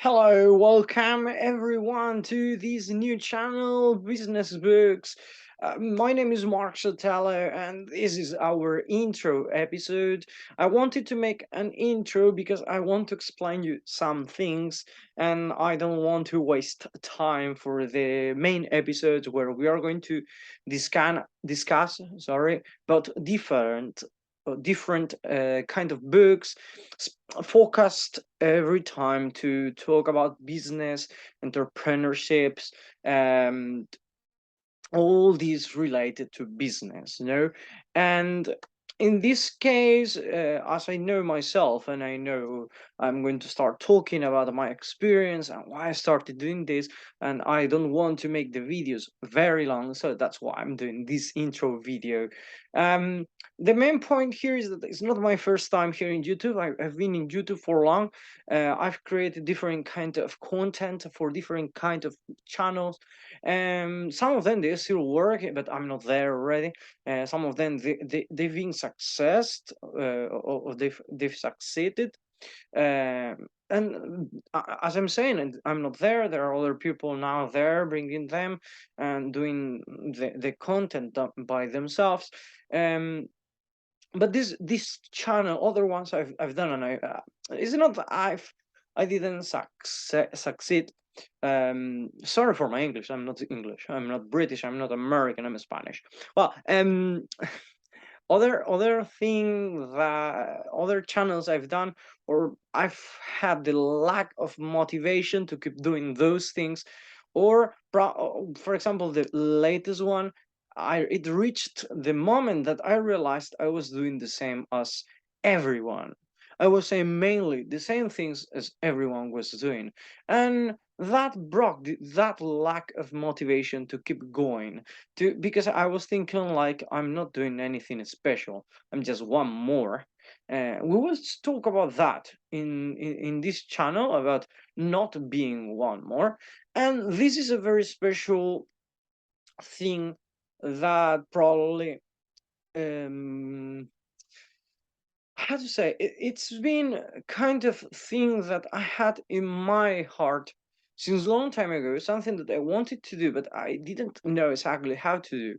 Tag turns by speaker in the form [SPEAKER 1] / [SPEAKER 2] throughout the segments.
[SPEAKER 1] Hello, welcome everyone to this new channel, Business Books. My name is Mark Sotelo, and this is our intro episode. I wanted to make an intro because I want to explain you some things, and I don't want to waste time for the main episodes where we are going to discuss about different kind of books focused every time to talk about business, entrepreneurships, and all these related to business. And in this case, as I know myself, and I know I'm going to start talking about my experience and why I started doing this, and I don't want to make the videos very long, so that's why I'm doing this intro video. um the main point here is that it's not my first time here in YouTube. I've been in YouTube for long. I've created different kind of content for different kind of channels. Some of them they still work, but I'm not there already. Some of them they've been successed, or they've succeeded. And as I'm saying, and I'm not there. There are other people now there bringing them and doing the content by themselves. Um, but this channel, other ones I've done, and it's not that I didn't succeed. Sorry for my English. I'm not English. I'm not British. I'm not American. I'm Spanish. Well, other thing that other channels I've done, or I've had the lack of motivation to keep doing those things, or for example, the latest one, it reached the moment that I realized I was doing the same as everyone. I was saying mainly the same things as everyone was doing, and that broke that lack of motivation to keep going, because I was thinking like I'm not doing anything special. I'm just one more. We will talk about that in this channel, about not being one more. And this is a very special thing that probably, how to say it, it's been a kind of thing that I had in my heart since a long time ago, something that I wanted to do but I didn't know exactly how to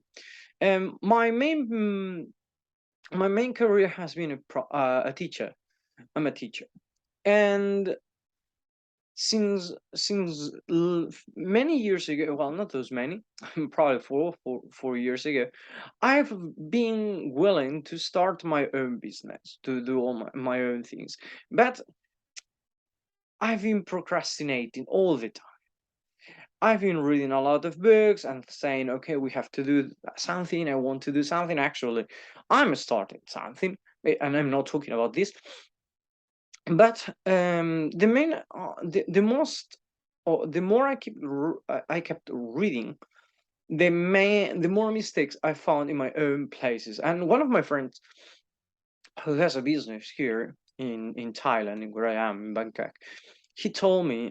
[SPEAKER 1] do. My main career has been a teacher. I'm a teacher, and many years ago, well, not those many, probably 4 years ago, I've been willing to start my own business, to do all my own things, but I've been procrastinating all the time. I've been reading a lot of books and saying, okay, we have to do something. I want to do something. Actually, I'm starting something, and I'm not talking about this. But the main, the most, or the more I kept reading, the more mistakes I found in my own places. And one of my friends who has a business here in Thailand, where I am in Bangkok, he told me,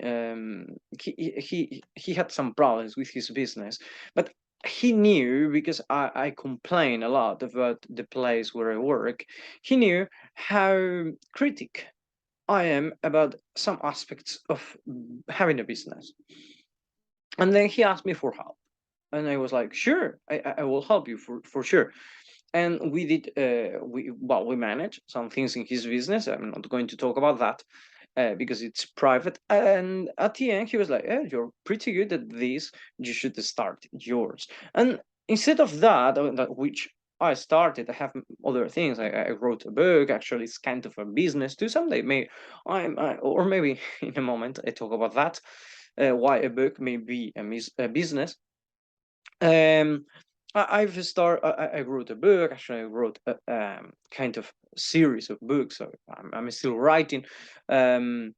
[SPEAKER 1] he had some problems with his business, but he knew, because I complain a lot about the place where I work. He knew how critic I am about some aspects of having a business. And then he asked me for help. And I was like, sure, I will help you for sure. And we did, we managed some things in his business. I'm not going to talk about that, because it's private. And at the end, he was like, you're pretty good at this. You should start yours. And instead of that, which I started, I have other things. I wrote a book. Actually, it's kind of a business too. Someday, or maybe in a moment, I talk about that. Why a book may be a business. Um, I wrote a book. Actually, I wrote a kind of series of books. So I'm still writing. Um,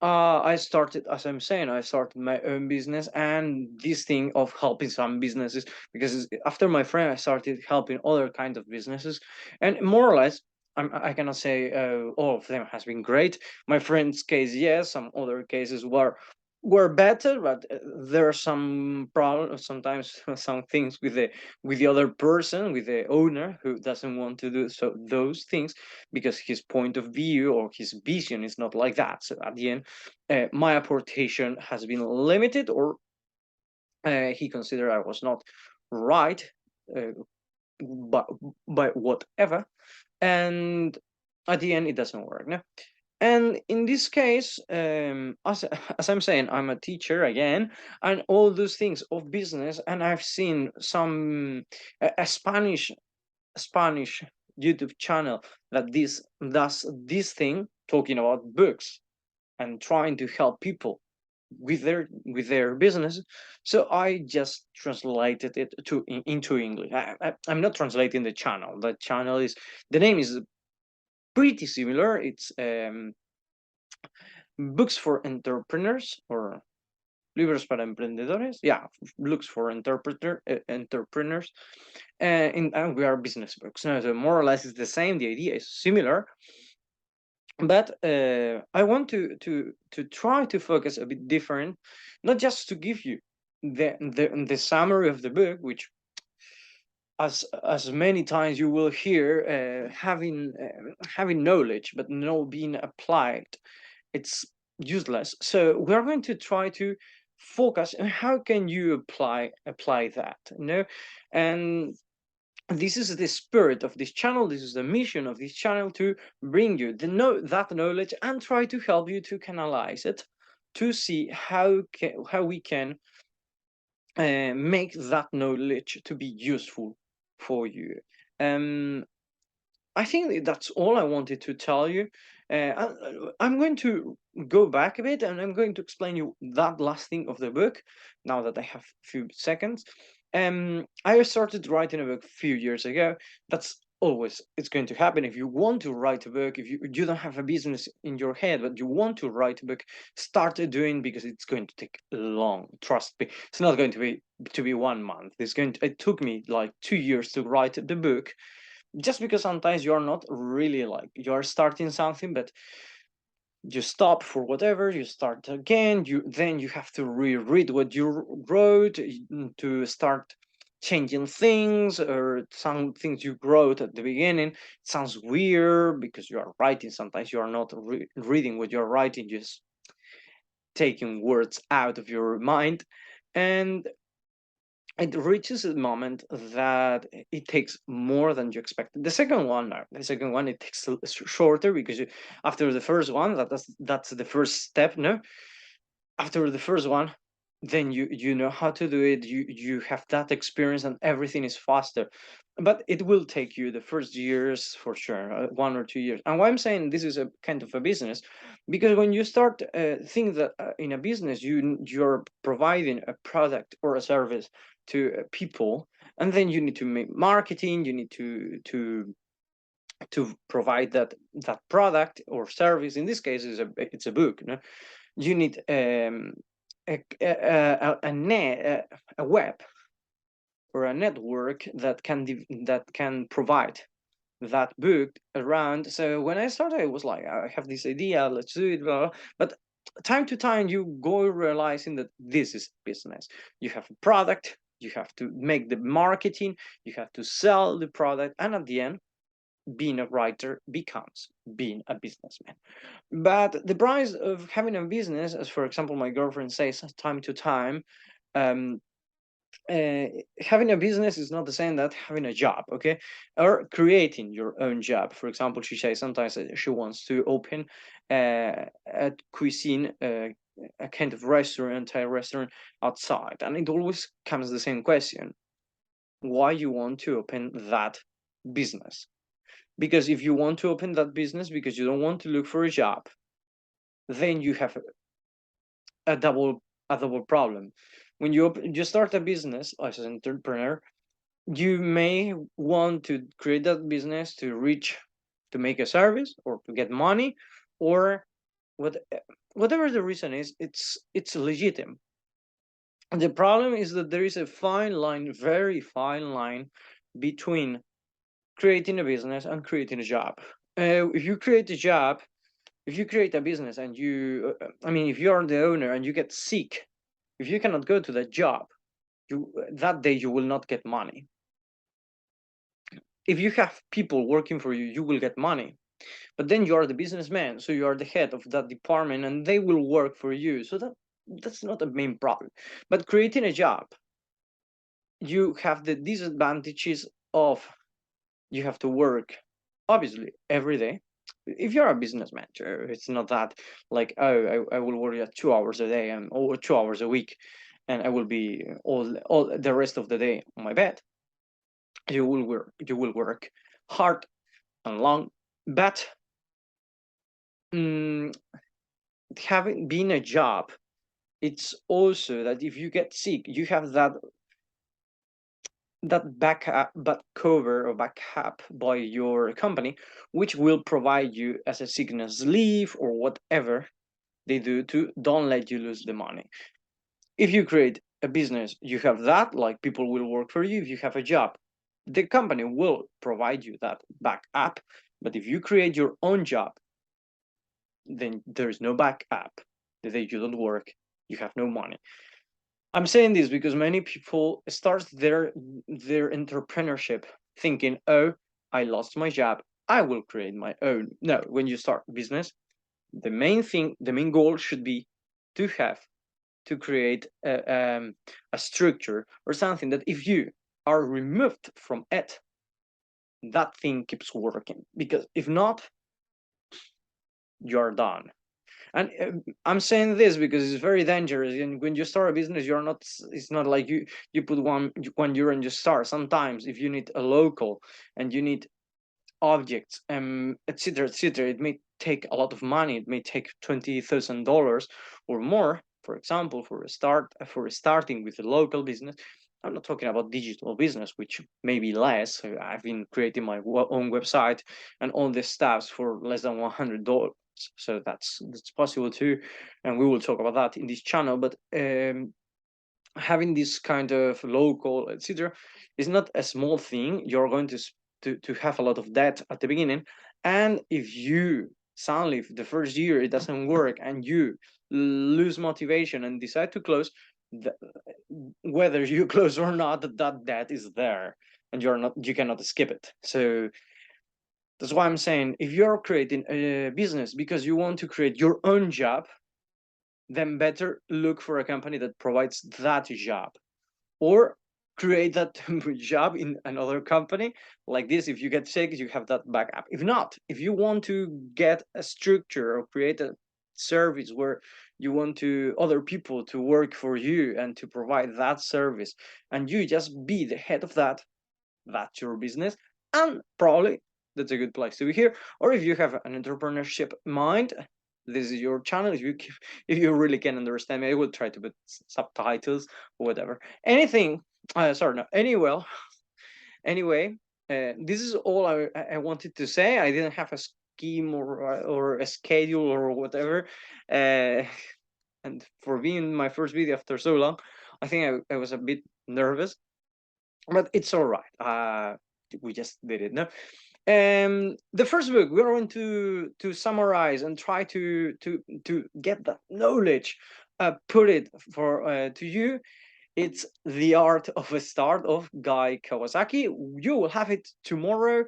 [SPEAKER 1] I started, as I'm saying, I started my own business, and this thing of helping some businesses, because after my friend, I started helping other kind of businesses, and more or less, I cannot say all of them has been great. My friend's case, yes. Some other cases were were better, but there are some problems sometimes, some things with the other person, with the owner, who doesn't want to do so those things because his point of view or his vision is not like that. So at the end, my apportation has been limited, or he considered I was not right, uh, but by whatever, and at the end it doesn't work. No? And in this case, as I'm saying, I'm a teacher again, and all those things of business, and I've seen some a Spanish YouTube channel that this does this thing, talking about books and trying to help people with their business. So I just translated it into English. I'm not translating the channel. The channel is, the name is pretty similar. It's books for entrepreneurs, or libros para emprendedores. Yeah, books for entrepreneurs. And we are business books. No, so more or less it's the same. The idea is similar, but I want to try to focus a bit different, not just to give you the summary of the book, which as many times you will hear, having knowledge but no being applied, it's useless. So we're going to try to focus on how can you apply that, and this is the spirit of this channel. This is the mission of this channel, to bring you that knowledge and try to help you to canalize it, to see how we can make that knowledge to be useful for you. um I think that's all I wanted to tell you. I'm going to go back a bit, and I'm going to explain you that last thing of the book. Now that I have a few seconds, I started writing a book a few years ago. That's always it's going to happen. If you want to write a book, if you don't have a business in your head but you want to write a book, start doing, because it's going to take long. Trust me, it's not going to be 1 month. It took me like 2 years to write the book, just because sometimes you're not really, like, you're starting something, but you stop for whatever, you start again, you have to reread what you wrote, to start changing things, or some things you wrote at the beginning. It sounds weird because you are writing. Sometimes you are not reading what you're writing, just taking words out of your mind, and it reaches a moment that it takes more than you expected. The second one, no, the second one, it takes shorter, because after the first one, that's the first step. No, after the first one, then you know how to do it. You have that experience, and everything is faster. But it will take you the first years for sure, 1 or 2 years. And why I'm saying this is a kind of a business, because when you start think that in a business, you're providing a product or a service to people, and then you need to make marketing. You need to provide that product or service. In this case, it's a book. No? You need a web or a network that can provide that book around. So when I started, it was like, I have this idea, let's do it, blah, blah. But time to time, you go realizing that this is business. You have a product, you have to make the marketing, you have to sell the product, and at the end, being a writer becomes being a businessman. But the price of having a business, as for example, my girlfriend says time to time, um, having a business is not the same that having a job, okay? Or creating your own job. For example, she says sometimes she wants to open a cuisine, a kind of restaurant, Thai restaurant outside, and it always comes the same question: why you want to open that business? Because if you want to open that business because you don't want to look for a job, then you have a double problem. When you start a business as an entrepreneur, you may want to create that business to make a service or to get money, or what, whatever the reason is. It's legitimate. And the problem is that there is a fine line, very fine line, between creating a business and creating a job. If you create a job, If you create a business and if you are the owner and you get sick, if you cannot go to that job, that day you will not get money. If you have people working for you, you will get money. But then you are the businessman, so you are the head of that department, and they will work for you. So that's not the main problem. But creating a job, you have the disadvantages of you have to work obviously every day. If you're a business manager, it's not that like, oh, I will work at 2 hours a day or 2 hours a week, and I will be all the rest of the day on my bed. You will work hard and long, but mm, having been a job, it's also that if you get sick, you have that back cover or backup by your company, which will provide you as a sickness leave or whatever they do to don't let you lose the money. If you create a business, you have that, like people will work for you. If you have a job, the company will provide you that backup. But if you create your own job, then there's no backup. The day you don't work, you have no money. I'm saying this because many people start their entrepreneurship thinking, "Oh, I lost my job. I will create my own." No, when you start business, the main goal should be to have to create a structure or something that if you are removed from it, that thing keeps working. Because if not, you're done. And I'm saying this because it's very dangerous. And when you start a business, you're not. It's not like you put €1 and you start. Sometimes, if you need a local and you need objects, etc., etc., it may take a lot of money. It may take $20,000 or more. For example, for starting with a local business. I'm not talking about digital business, which may be less. So I've been creating my own website and all the stuffs for less than $100. So that's possible too, and we will talk about that in this channel. But having this kind of local, etc., is not a small thing. You're going to have a lot of debt at the beginning, and if you suddenly, if the first year it doesn't work and you lose motivation and decide to close, the, whether you close or not, that debt is there, and you cannot skip it. So that's why I'm saying, if you're creating a business because you want to create your own job, then better look for a company that provides that job, or create that job in another company. Like this, if you get sick, you have that backup. If not, if you want to get a structure or create a service where you want to other people to work for you and to provide that service, and you just be the head of that's your business, and probably that's a good place to be here. Or if you have an entrepreneurship mind, this is your channel. If you really can understand me, I will try to put subtitles or whatever. Anything. Sorry, no. Anyway, this is all I wanted to say. I didn't have a scheme or a schedule or whatever. And for being my first video after so long, I think I was a bit nervous, but it's all right. We just did it. No, the first book we're going to summarize and try to get that knowledge, put it for to you. It's The Art of a Start of Guy Kawasaki. You will have it tomorrow.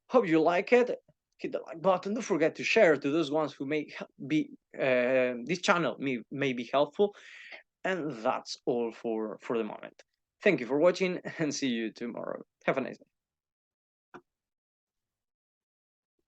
[SPEAKER 1] Hope you like it. Hit the like button. Don't forget to share to those ones who may be this channel may be helpful. And that's all for the moment. Thank you for watching and see you tomorrow. Have a nice day.